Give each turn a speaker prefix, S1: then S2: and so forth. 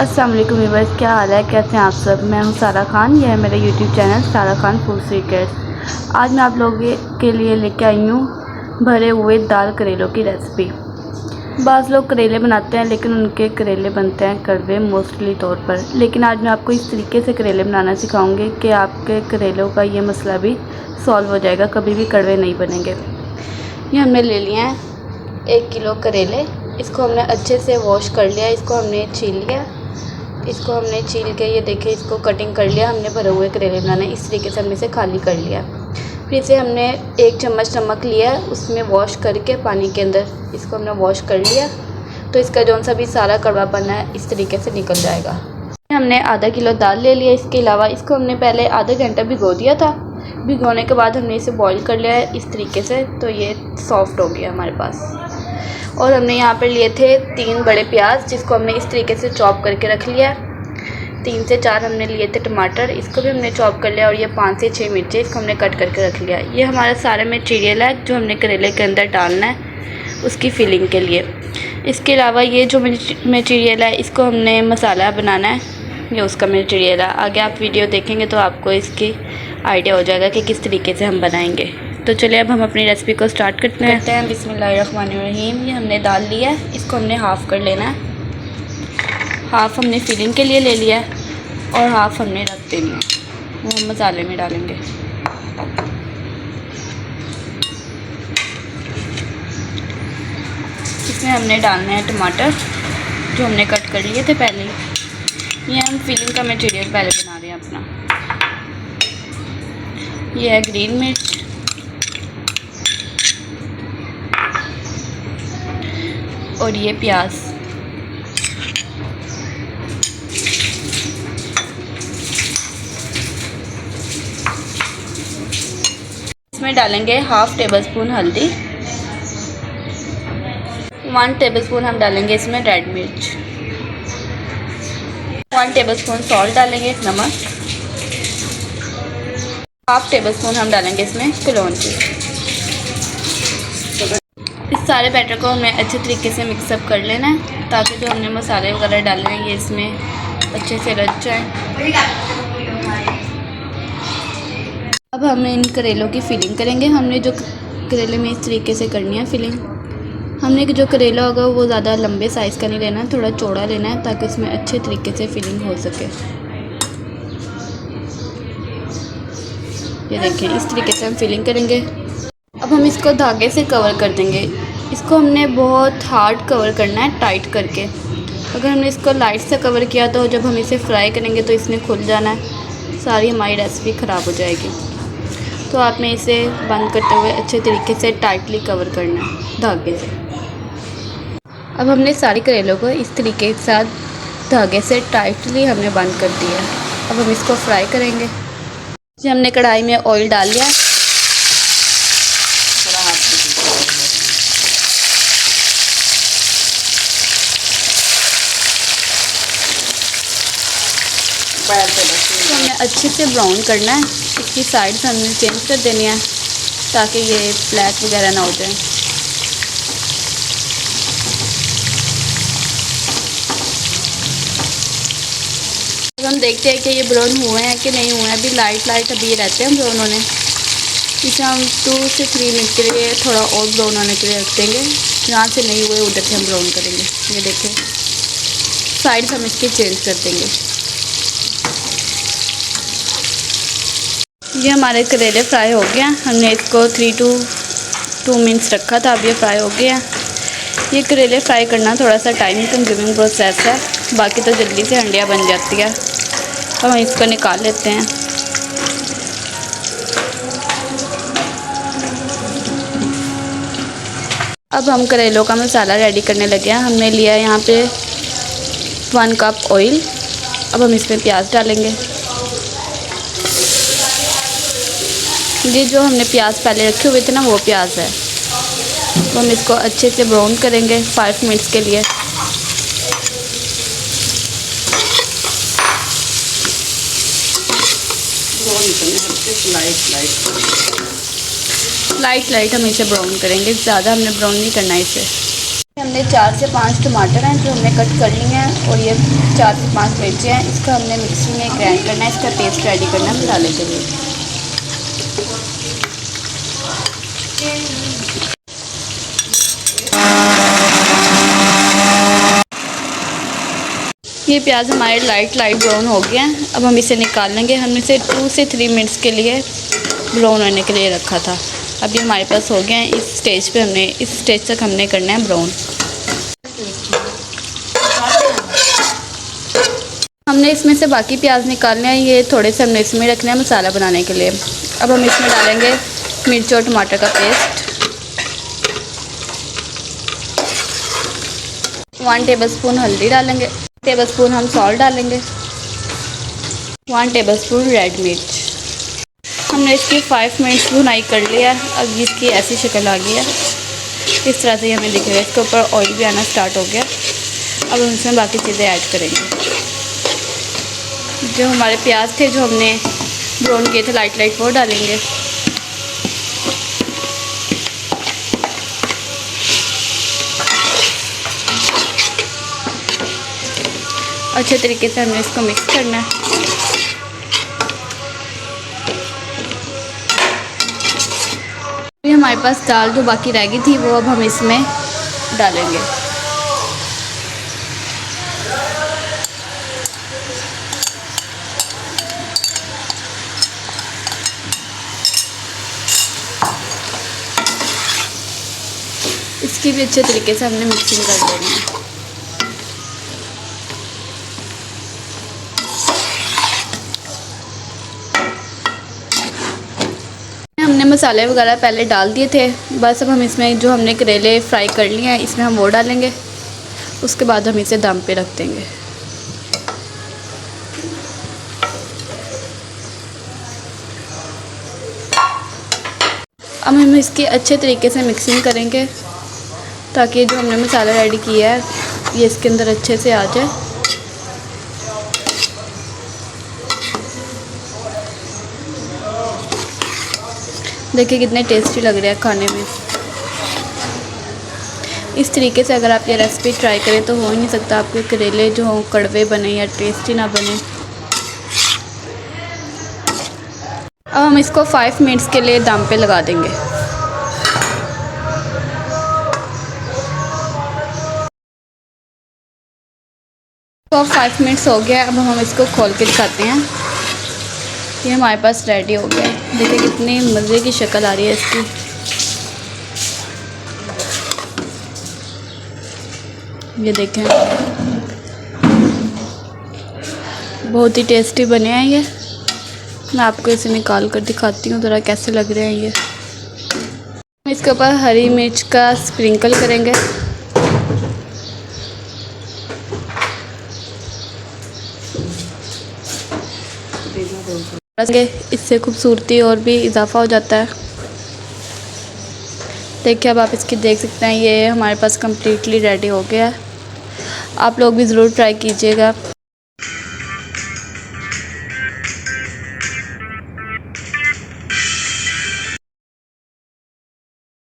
S1: अस्सलाम वालेकुम व्यूअर्स, क्या हाल है, कैसे हैं आप सब। मैं हूं सारा खान, यह है मेरा यूट्यूब चैनल सारा खान फूड सीक्रेट्स। आज मैं आप लोगों के लिए लेके आई हूं भरे हुए दाल करेलों की रेसिपी। बाज़ लोग करेले बनाते हैं लेकिन उनके करेले बनते हैं कड़वे मोस्टली तौर पर, लेकिन आज मैं आपको इस तरीके से करेले बनाना सिखाऊंगी कि आपके करेलों का ये मसला भी सॉल्व हो जाएगा, कभी भी कड़वे नहीं बनेंगे। ये हमने ले लिया है 1 किलो करेले। इसको हमने अच्छे से वॉश कर लिया, इसको हमने छील लिया। इसको हमने छील के ये देखिए इसको कटिंग कर लिया। हमने भरे हुए करेले बनाने, इस तरीके से हमने इसे खाली कर लिया। फिर इसे हमने 1 चम्मच नमक लिया, उसमें वॉश करके पानी के अंदर इसको हमने वॉश कर लिया, तो इसका जौन सा भी सारा कड़वापन है इस तरीके से निकल जाएगा। हमने आधा किलो दाल ले लिया। इसके अलावा इसको हमने पहले आधा घंटा भिगो दिया था। भिगोने के बाद हमने इसे बॉईल कर लिया है इस तरीके से, तो ये सॉफ्ट हो गया हमारे पास। और हमने यहाँ पर लिए थे 3 बड़े प्याज, जिसको हमने इस तरीके से चॉप करके रख लिया। 3 से 4 हमने लिए थे टमाटर, इसको भी हमने चॉप कर लिया। और ये 5 से 6 मिर्चें, इसको हमने कट करके रख लिया। ये हमारा सारा मटीरियल है जो हमने करेले के अंदर डालना है उसकी फिलिंग के लिए। इसके अलावा ये जो मटीरियल है इसको हमने मसाला बनाना है, ये उसका मटीरियल है। आगे आप वीडियो देखेंगे तो आपको इसकी आइडिया हो जाएगा कि किस तरीके से हम बनाएंगे। तो चलिए अब हम अपनी रेसिपी को स्टार्ट करते हैं। बिस्मिल्लाहिर्रहमानिर्रहीम। ये हमने दाल लिया है, इसको हमने हाफ़ कर लेना है। हाफ़ हमने फिलिंग के लिए ले लिया है और हाफ़ हमने रख देनी है, वो हम मसाले में डालेंगे। इसमें हमने डालना है टमाटर जो हमने कट कर लिए थे पहले। ये हम फिलिंग का मटीरियल पहले बना रहे हैं अपना। ये है ग्रीन मिर्च, और ये प्याज। इसमें डालेंगे 1/2 टेबलस्पून हल्दी, 1 टेबलस्पून हम डालेंगे इसमें रेड मिर्च, 1 टेबलस्पून सॉल्ट डालेंगे नमक, 1/2 टेबलस्पून हम डालेंगे इसमें कलौंजी। इस सारे बैटर को हमें अच्छे तरीके से मिक्सअप कर लेना है ताकि जो हमने मसाले वगैरह डाले हैं ये इसमें अच्छे से रच जाएं। अब हम इन करेलों की फिलिंग करेंगे। हमने जो करेले में इस तरीके से करनी है फिलिंग। हमने जो करेला होगा वो ज़्यादा लंबे साइज़ का नहीं लेना है, थोड़ा चौड़ा लेना है ताकि उसमें अच्छे तरीके से फिलिंग हो सके। ये देखिए इस तरीके से हम फिलिंग करेंगे। अब हम इसको धागे से कवर कर देंगे। इसको हमने बहुत हार्ड कवर करना है, टाइट करके। अगर हमने इसको लाइट से कवर किया तो जब हम इसे फ्राई करेंगे तो इसने खुल जाना है, सारी हमारी रेसिपी ख़राब हो जाएगी। तो आपने इसे बंद करते हुए अच्छे तरीके से टाइटली कवर करना है धागे से। अब हमने सारी करेलों को इस तरीके के साथ धागे से टाइटली हमने बंद कर दिया। अब हम इसको फ्राई करेंगे। जी हमने कढ़ाई में ऑयल डाल लिया। तो हमने अच्छे से ब्राउन करना है, इसकी साइड्स हमने चेंज कर देनी है ताकि ये ब्लैक वगैरह ना हो जाए। अब हम देखते हैं कि ये ब्राउन हुए हैं कि नहीं हुए हैं। अभी लाइट अभी रहते हैं ब्राउन होने। इसे हम 2 से 3 मिनट के लिए थोड़ा और ब्राउन होने के लिए रख देंगे। जहाँ से नहीं हुए उधर से हम ब्राउन करेंगे। ये देखिए साइड्स हम इसके चेंज कर देंगे। ये हमारे करेले फ्राई हो गए हैं। हमने इसको 3 to 2 मिनट्स रखा था, अब ये फ्राई हो गया है। ये करेले फ्राई करना थोड़ा सा टाइम कंज्यूमिंग प्रोसेस है, बाकी तो जल्दी से हंडिया बन जाती है। अब हम इसको निकाल लेते हैं। अब हम करेलों का मसाला रेडी करने लगे हैं। हमने लिया यहाँ पे 1 कप ऑयल। अब हम इसमें प्याज डालेंगे। ये जो हमने प्याज पहले रखे हुए थे ना वो प्याज है। तो हम इसको अच्छे से ब्राउन करेंगे 5 मिनट्स के लिए। लाइट हम इसे ब्राउन करेंगे, ज़्यादा हमने ब्राउन नहीं करना इसे। हमने 4 से 5 टमाटर हैं जो हमने कट कर लिए हैं और ये 4 से 5 मिर्चें हैं। इसका हमने मिक्सी में ग्राइंड करना है, इसका पेस्ट रेडी करना है मसाले के लिए। ये प्याज हमारे लाइट ब्राउन हो गए हैं। अब हम इसे निकाल लेंगे। हमने इसे 2 से 3 मिनट्स के लिए ब्राउन होने के लिए रखा था। अब ये हमारे पास हो गए हैं। इस स्टेज तक हमने करना है ब्राउन। हमने इसमें से बाकी प्याज निकालने हैं, ये थोड़े से हमने इसमें रखना है मसाला बनाने के लिए। अब हम इसमें डालेंगे मिर्च और टमाटर का पेस्ट, 1 टेबलस्पून हल्दी डालेंगे, 1 टेबलस्पून हम सॉल्ट डालेंगे, 1 टेबलस्पून रेड मिर्च। हमने इसकी 5 मिनट्स भुनाई कर लिया है। अब इसकी ऐसी शक्ल आ गई है, इस तरह से हमें दिखेगा। इसके ऊपर ऑयल भी आना स्टार्ट हो गया। अब हम इसमें बाकी चीज़ें ऐड करेंगे। जो हमारे प्याज थे जो हमने ब्राउन किए थे लाइट वो डालेंगे। अच्छे तरीके से हमने इसको मिक्स करना है। अभी हमारे पास दाल जो बाकी रह गई थी वो अब हम इसमें डालेंगे। इसकी भी अच्छे तरीके से हमने मिक्सिंग कर लेनी है। हमने मसाले वगैरह पहले डाल दिए थे। बस अब हम इसमें जो हमने करेले फ्राई कर लिए हैं इसमें हम वो डालेंगे। उसके बाद हम इसे दम पे रख देंगे। अब हम इसकी अच्छे तरीके से मिक्सिंग करेंगे ताकि जो हमने मसाला रेडी किया है ये इसके अंदर अच्छे से आ जाए। देखिए कितने टेस्टी लग रहे हैं खाने में। इस तरीके से अगर आप ये रेसिपी ट्राई करें तो हो ही नहीं सकता आपके करेले जो हों कड़वे बने या टेस्टी ना बने। अब हम इसको 5 मिनट्स के लिए दम पे लगा देंगे। तो 5 मिनट्स हो गया। अब हम इसको खोल के दिखाते हैं। ये हमारे पास रेडी हो गया है। देखिए कितनी मज़े की शक्ल आ रही है इसकी। ये देखें बहुत ही टेस्टी बने हैं ये। मैं आपको इसे निकाल कर दिखाती हूँ ज़रा कैसे लग रहे हैं ये। हम इसके ऊपर हरी मिर्च का स्प्रिंकल करेंगे। इससे खूबसूरती और भी इजाफा हो जाता है। देखिए अब आप इसकी देख सकते हैं ये हमारे पास कम्प्लीटली रेडी हो गया है। आप लोग भी ज़रूर ट्राई कीजिएगा।